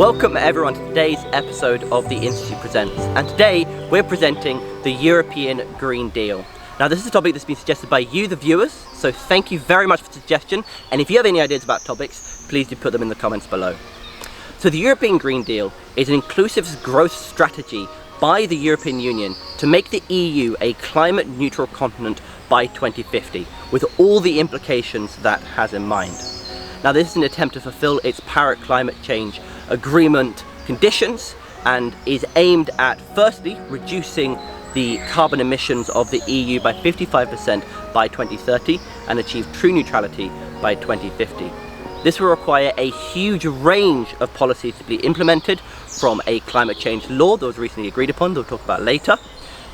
Welcome everyone to today's episode of the Institute Presents, and today we're presenting the European Green Deal. Now this is a topic that's been suggested by you, the viewers, so thank you very much for the suggestion, and if you have any ideas about topics, please do put them in the comments below. So the European Green Deal is an inclusive growth strategy by the European Union to make the EU a climate neutral continent by 2050, with all the implications that has in mind. Now this is an attempt to fulfill its Paris climate change agreement conditions and is aimed at firstly reducing the carbon emissions of the EU by 55% by 2030 and achieve true neutrality by 2050. This will require a huge range of policies to be implemented, from a climate change law that was recently agreed upon, that we'll talk about later,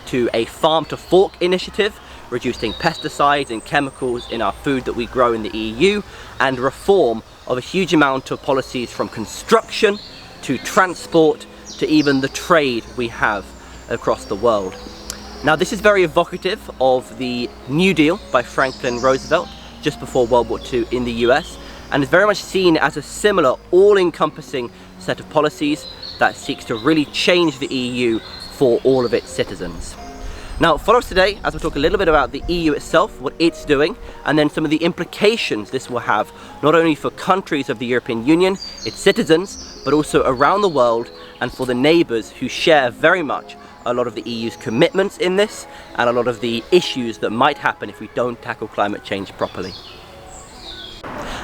to a farm to fork initiative, reducing pesticides and chemicals in our food that we grow in the EU, and reform of a huge amount of policies from construction to transport to even the trade we have across the world. Now this is very evocative of the New Deal by Franklin Roosevelt just before World War II in the US, and is very much seen as a similar all-encompassing set of policies that seeks to really change the EU for all of its citizens. Now follow us today as we'll talk a little bit about the EU itself, what it's doing, and then some of the implications this will have not only for countries of the European Union, its citizens, but also around the world and for the neighbours who share very much a lot of the EU's commitments in this and a lot of the issues that might happen if we don't tackle climate change properly.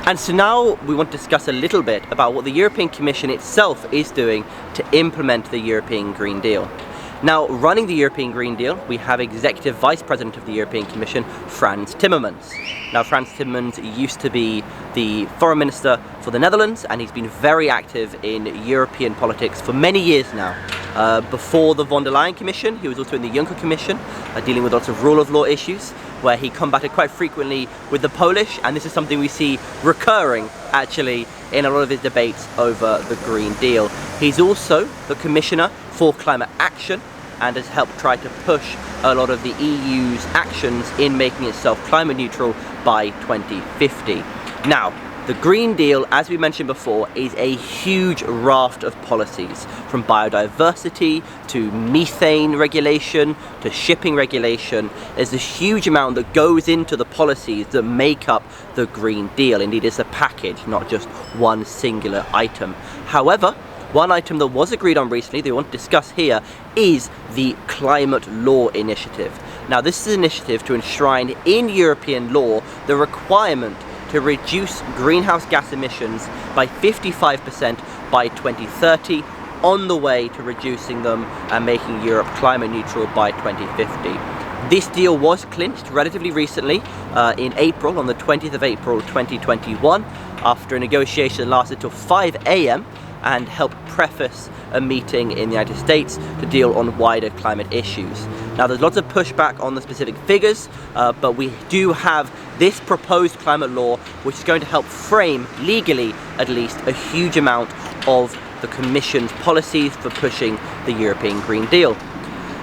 And so now we want to discuss a little bit about what the European Commission itself is doing to implement the European Green Deal. Now, running the European Green Deal, we have Executive Vice President of the European Commission, Frans Timmermans. Now, Frans Timmermans used to be the Foreign Minister for the Netherlands, and he's been very active in European politics for many years now. Before the von der Leyen Commission, he was also in the Juncker Commission, dealing with lots of rule of law issues, where he combated quite frequently with the Polish, and this is something we see recurring, actually, in a lot of his debates over the Green Deal. He's also the Commissioner for Climate Action, and has helped try to push a lot of the EU's actions in making itself climate neutral by 2050. Now, the Green Deal, as we mentioned before, is a huge raft of policies, from biodiversity to methane regulation to shipping regulation. There's a huge amount that goes into the policies that make up the Green Deal. Indeed, it's a package, not just one singular item. However, one item that was agreed on recently that we want to discuss here is the Climate Law Initiative. Now this is an initiative to enshrine in European law the requirement to reduce greenhouse gas emissions by 55% by 2030, on the way to reducing them and making Europe climate neutral by 2050. This deal was clinched relatively recently in April, on the 20th of April 2021, after a negotiation lasted till 5 AM and helped preface a meeting in the United States to deal on wider climate issues. Now there's lots of pushback on the specific figures, but we do have this proposed climate law which is going to help frame, legally at least, a huge amount of the Commission's policies for pushing the European Green Deal.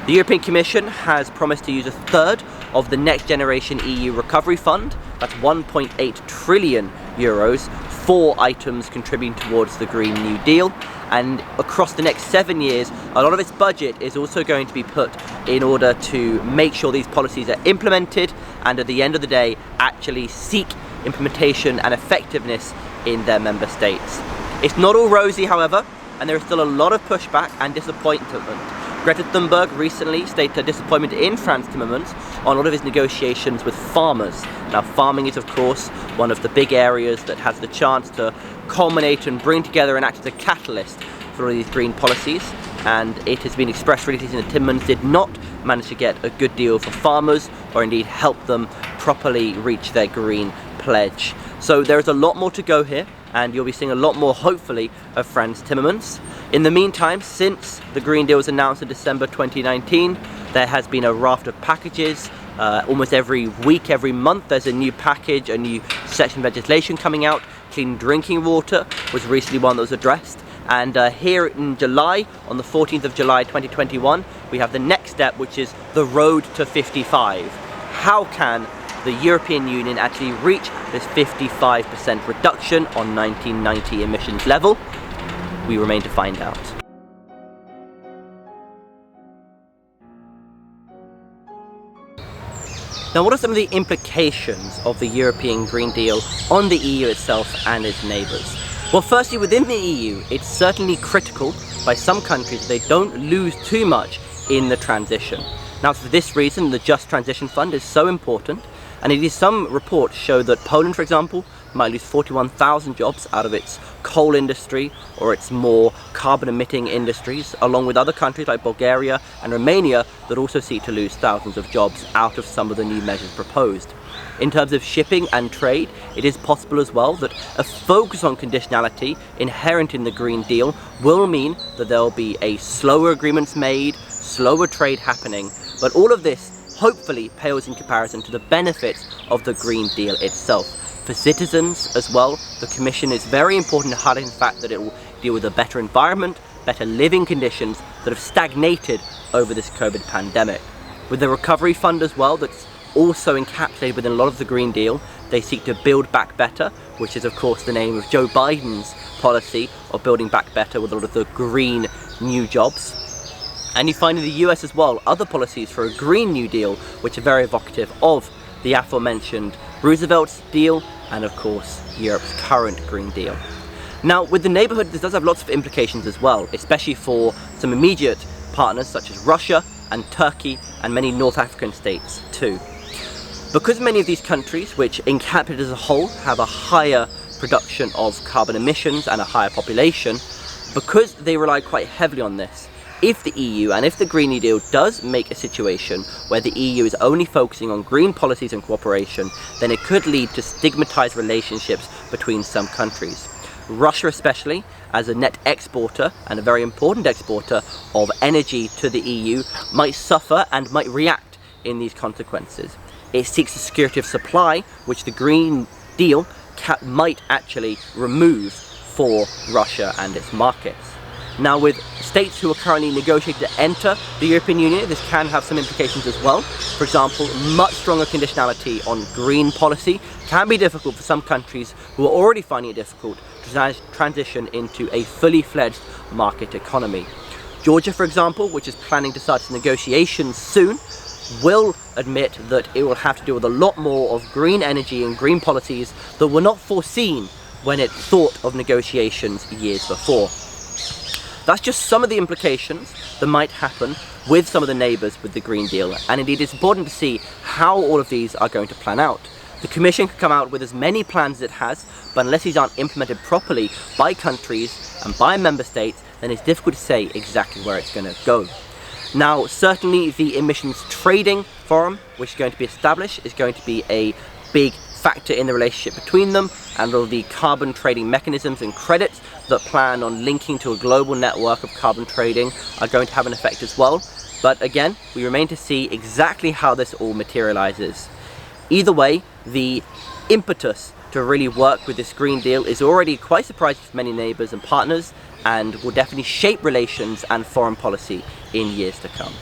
The European Commission has promised to use a third of the Next Generation EU Recovery Fund, that's 1.8 trillion euros, for items contributing towards the Green New Deal, and across the next 7 years a lot of its budget is also going to be put in order to make sure these policies are implemented and at the end of the day actually seek implementation and effectiveness in their member states. It's not all rosy, however, and there is still a lot of pushback and disappointment. Greta Thunberg recently stated her disappointment in Frans Timmermans on a lot of his negotiations with farmers. Now farming is of course one of the big areas that has the chance to culminate and bring together and act as a catalyst for all these green policies, and it has been expressed recently that Timmermans did not manage to get a good deal for farmers or indeed help them properly reach their green pledge. So there is a lot more to go here, and you'll be seeing a lot more, hopefully, of Frans Timmermans. In the meantime, since the Green Deal was announced in December 2019, there has been a raft of packages. Almost every week, every month, there's a new package, a new section of legislation coming out. Clean drinking water was recently one that was addressed. And here in July, on the 14th of July 2021, we have the next step, which is the road to 55. How can the European Union actually reach this 55% reduction on 1990 emissions level? we remain to find out. Now, what are some of the implications of the European Green Deal on the EU itself and its neighbours? Well, firstly, within the EU, it's certainly critical by some countries that they don't lose too much in the transition. Now, for this reason, the Just Transition Fund is so important, and indeed some reports show that Poland, for example, might lose 41,000 jobs out of its coal industry or its more carbon-emitting industries, along with other countries like Bulgaria and Romania that also seek to lose thousands of jobs out of some of the new measures proposed. In terms of shipping and trade, it is possible as well that a focus on conditionality inherent in the Green Deal will mean that there will be a slower agreements made, slower trade happening, but all of this hopefully pales in comparison to the benefits of the Green Deal itself. For citizens as well, the Commission is very important in highlighting the fact that it will deal with a better environment, better living conditions that have stagnated over this COVID pandemic. With the Recovery Fund as well, that's also encapsulated within a lot of the Green Deal, they seek to build back better, which is of course the name of Joe Biden's policy of building back better with a lot of the green new jobs. And you find in the US as well other policies for a Green New Deal which are very evocative of the aforementioned Roosevelt's deal and of course Europe's current Green Deal. Now, with the neighbourhood, this does have lots of implications as well, especially for some immediate partners such as Russia and Turkey and many North African states too. Because many of these countries, which encapsulated as a whole have a higher production of carbon emissions and a higher population, because they rely quite heavily on this, if the EU and if the Green New Deal does make a situation where the EU is only focusing on green policies and cooperation, then it could lead to stigmatized relationships between some countries. Russia especially, as a net exporter and a very important exporter of energy to the EU, might suffer and might react in these consequences. It seeks the security of supply, which the Green Deal might actually remove for Russia and its markets. Now, with states who are currently negotiating to enter the European Union, this can have some implications as well. For example, much stronger conditionality on green policy can be difficult for some countries who are already finding it difficult to transition into a fully fledged market economy. Georgia, for example, which is planning to start its negotiations soon, will admit that it will have to deal with a lot more of green energy and green policies that were not foreseen when it thought of negotiations years before. That's just some of the implications that might happen with some of the neighbours with the Green Deal, and indeed it's important to see how all of these are going to plan out. The Commission can come out with as many plans as it has, but unless these aren't implemented properly by countries and by member states, then it's difficult to say exactly where it's going to go. Now, certainly the emissions trading forum, which is going to be established, is going to be a big factor in the relationship between them, and all the carbon trading mechanisms and credits that plan on linking to a global network of carbon trading are going to have an effect as well. But again, we remain to see exactly how this all materializes. Either way, the impetus to really work with this Green Deal is already quite surprising for many neighbours and partners, and will definitely shape relations and foreign policy in years to come.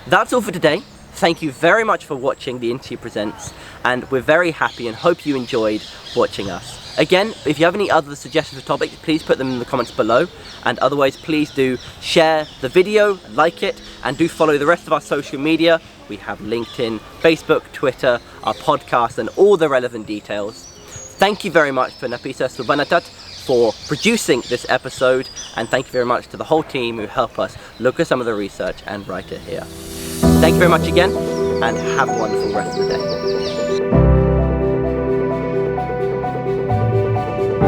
That's all for today. Thank you very much for watching the Institute Presents, and we're very happy and hope you enjoyed watching us. Again, if you have any other suggestions for topics, please put them in the comments below, and otherwise please do share the video, like it, and do follow the rest of our social media. We have LinkedIn, Facebook, Twitter, our podcast, and all the relevant details. Thank you very much for Napisa Subanatat for producing this episode, and thank you very much to the whole team who help us look at some of the research and write it here. Thank you very much again, and have a wonderful rest of the day.